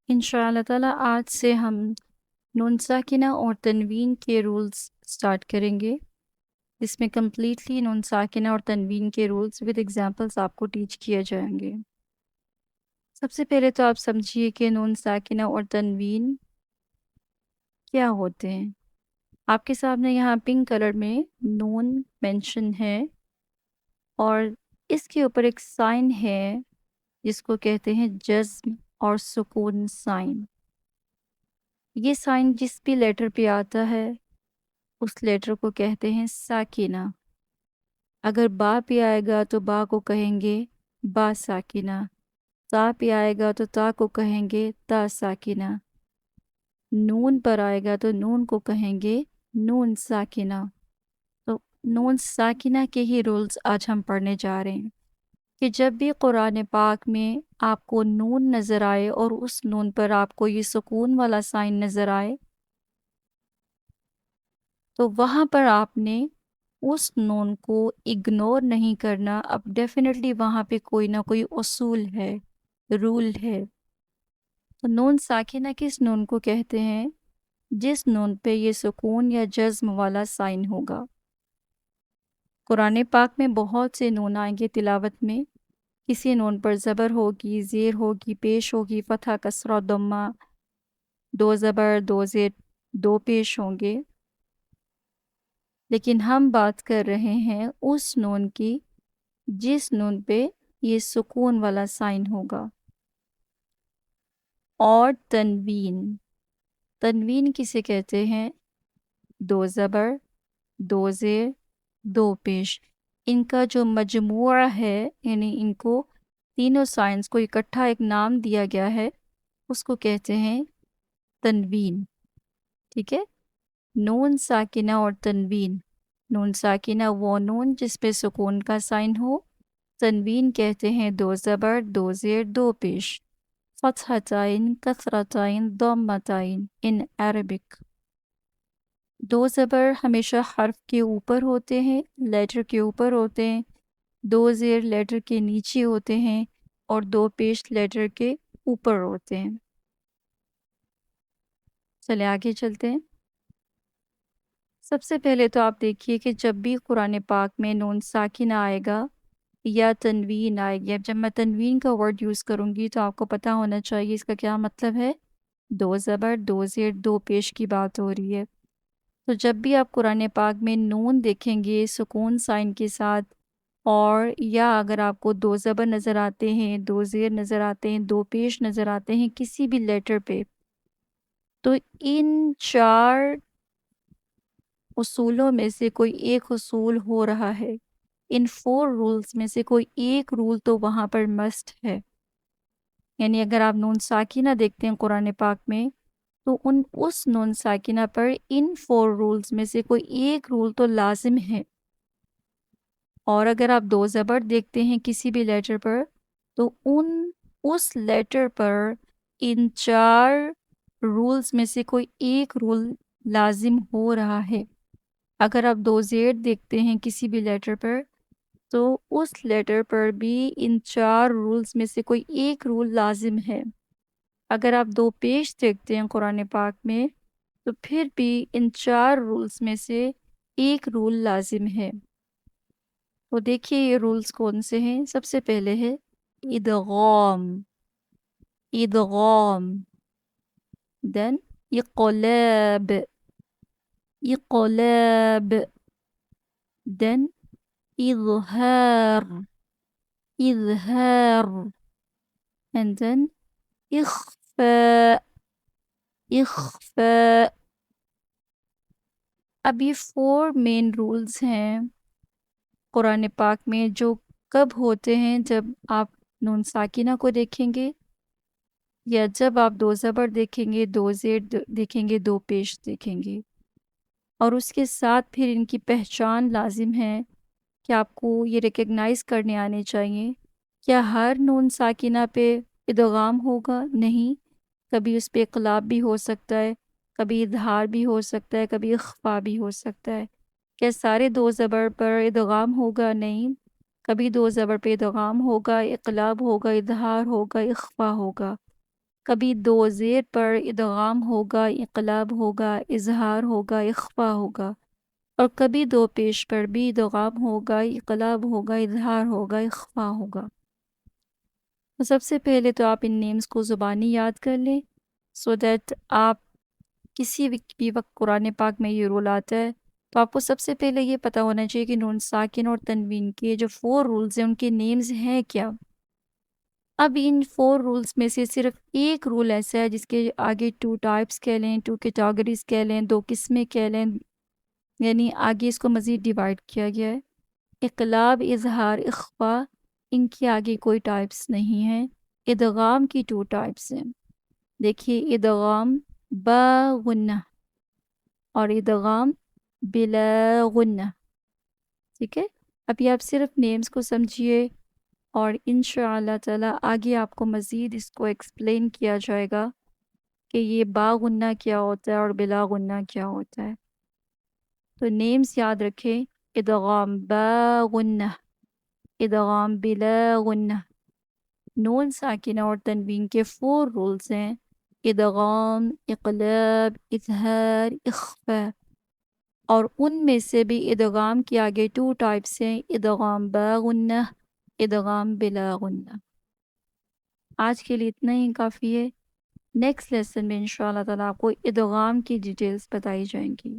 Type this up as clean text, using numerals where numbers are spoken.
इंशाअल्लाह ताला आज से हम नून साकिना और तनवीन के रूल्स स्टार्ट करेंगे। इसमें कम्प्लीटली नून साकिना और तनवीन के रूल्स विद एग्जांपल्स आपको टीच किए जाएंगे। सबसे पहले तो आप समझिए कि नून साकिना और तनवीन क्या होते हैं। आपके सामने यहाँ पिंक कलर में नून मेंशन है और इसके ऊपर एक साइन है जिसको कहते हैं जज्म और सुकून साइन। ये साइन जिस भी लेटर पे आता है उस लेटर को कहते हैं साकिना। अगर बा पे आएगा तो बा को कहेंगे बा साकिना, ता पे आएगा तो ता को कहेंगे ता साकिना, नून पर आएगा तो नून को कहेंगे नून साकिना। तो नून साकिना के ही रूल्स आज हम पढ़ने जा रहे हैं कि जब भी कुरान पाक में आपको नून नज़र आए और उस नून पर आपको ये सुकून वाला साइन नज़र आए तो वहाँ पर आपने उस नून को इग्नोर नहीं करना। अब डेफिनेटली वहाँ पे कोई ना कोई उसूल है, रूल है। तो नून साकिना किस नून को कहते हैं? जिस नून पे ये सुकून या जज्म वाला साइन होगा। कुरान पाक में बहुत से नून आएंगे तिलावत में। किसी नून पर ज़बर होगी, ज़ेर होगी, पेश होगी, फतहा, कसरा, दम्मा, दो ज़बर, दो ज़ेर, दो पेश होंगे। लेकिन हम बात कर रहे हैं उस नून की जिस नून पे ये सुकून वाला साइन होगा। और तनवीन, तनवीन किसे कहते हैं? दो ज़बर, दो ज़ेर, दो पेश, इनका जो मजमूआ है, यानी इनको तीनों साइंस को इकट्ठा एक नाम दिया गया है, उसको कहते हैं तनवीन। ठीक है, नून साकिना और तनवीन। नून साकिना वो नून जिस पे सुकून का साइन हो, तनवीन कहते हैं दो ज़बर, दो ज़ेर, दो पेश, फतहताइन, कसरताइन, दम्मताइन इन अरबिक। दो ज़बर हमेशा हर्फ के ऊपर होते हैं, लेटर के ऊपर होते हैं, दो ज़ेर लेटर के नीचे होते हैं और दो पेश लेटर के ऊपर होते हैं। चले आगे चलते हैं। सबसे पहले तो आप देखिए कि जब भी कुरान पाक में नून साकिना आएगा या तनवीन आएगी, अब जब मैं तनवीन का वर्ड यूज़ करूँगी तो आपको पता होना चाहिए इसका क्या मतलब है। दो ज़बर, दो ज़ेर, दो पेश की बात हो रही है। तो जब भी आप कुरान पाक में नून देखेंगे सुकून साइन के साथ, और या अगर आपको दो ज़बर नज़र आते हैं, दो ज़ेर नज़र आते हैं, दो पेश नज़र आते हैं किसी भी लेटर पे, तो इन चार उसूलों में से कोई एक उसूल हो रहा है। इन 4 रूल्स में से कोई एक रूल तो वहाँ पर मस्ट है। यानी अगर आप नून साकिना देखते हैं कुरान पाक में तो उस नून साकिना पर इन 4 रूल्स में से कोई एक रूल तो लाजिम है। और अगर आप दो ज़बर देखते हैं किसी भी लेटर पर तो उस लेटर पर इन 4 रूल्स में से कोई एक रूल लाजिम हो रहा है। अगर आप दो ज़ेर देखते हैं किसी भी लेटर पर तो उस लेटर पर भी इन 4 रूल्स में से कोई एक रूल लाजिम है। अगर आप दो पेश देखते हैं कुरान पाक में तो फिर भी इन 4 रूल्स में से एक रूल लाजिम है। तो देखिए ये रूल्स कौन से हैं। सबसे पहले है इदगाम, इदगाम, देन इक़लाब, इक़लाब, देन इज़हार, इज़हार, and then इख्फा, इख्फा। अब ये 4 मेन रूल्स हैं कुरान पाक में जो कब होते हैं? जब आप नून साकिना को देखेंगे या जब आप दो ज़बर देखेंगे, दो ज़ेर देखेंगे, दो पेश देखेंगे। और उसके साथ फिर इनकी पहचान लाजिम है कि आपको ये रिकग्नाइज़ करने आने चाहिए। क्या हर नून साकिना पे इदगाम होगा? नहीं, कभी उस पे इक़लाब भी हो सकता है, कभी इज़हार भी हो सकता है, कभी इख्फ़ा भी हो सकता है। क्या सारे दो ज़बर पर इदगाम होगा? नहीं, कभी दो ज़बर पे इदगाम होगा, इक़लाब होगा, इज़हार होगा, इख्फ़ा होगा। کبھی دو زیر پر ادغام ہوگا، انقلاب ہوگا، اظہار ہوگا، اخفا ہوگا، اور کبھی دو پیش پر بھی ادغام ہوگا، انقلاب ہوگا، اظہار ہوگا، اخفا ہوگا۔ تو سب سے پہلے تو آپ ان نیمز کو زبانی یاد کر لیں سو دیٹ آپ کسی بھی وقت قرآن پاک میں یہ رول آتا ہے تو آپ کو سب سے پہلے یہ پتہ ہونا چاہیے کہ نون ساکن اور تنوین کے جو 4 رولز ہیں ان کے نیمز ہیں کیا۔ اب ان 4 رولز میں سے صرف ایک رول ایسا ہے جس کے آگے 2 ٹائپس کہہ لیں، 2 کیٹاگریز کہہ لیں، 2 قسمیں کہہ لیں، یعنی آگے اس کو مزید ڈیوائڈ کیا گیا ہے۔ اقلاب، اظہار، اخفا، ان کے آگے کوئی ٹائپس نہیں ہیں۔ ادغام کی 2 ٹائپس ہیں، دیکھیے ادغام با غنہ اور ادغام بلا غنہ، ٹھیک ہے۔ ابھی آپ صرف نیمز کو سمجھیے اور انشاءاللہ تعالی آگے آپ کو مزید اس کو ایکسپلین کیا جائے گا کہ یہ با غنہ کیا ہوتا ہے اور بلا غنہ کیا ہوتا ہے۔ تو نیمز یاد رکھیں، ادغام با غنہ، ادغام بلا غنہ۔ نون ساکنہ اور تنوین کے 4 رولز ہیں، ادغام، اقلاب، اظہار، اخفا، اور ان میں سے بھی ادغام کے آگے 2 ٹائپس ہیں، ادغام با غنہ، ادغام بلا غنہ۔ آج کے لیے اتنا ہی کافی ہے۔ نیکسٹ لیسن میں انشاءاللہ تعالیٰ آپ کو ادغام کی ڈیٹیلز بتائی جائیں گی۔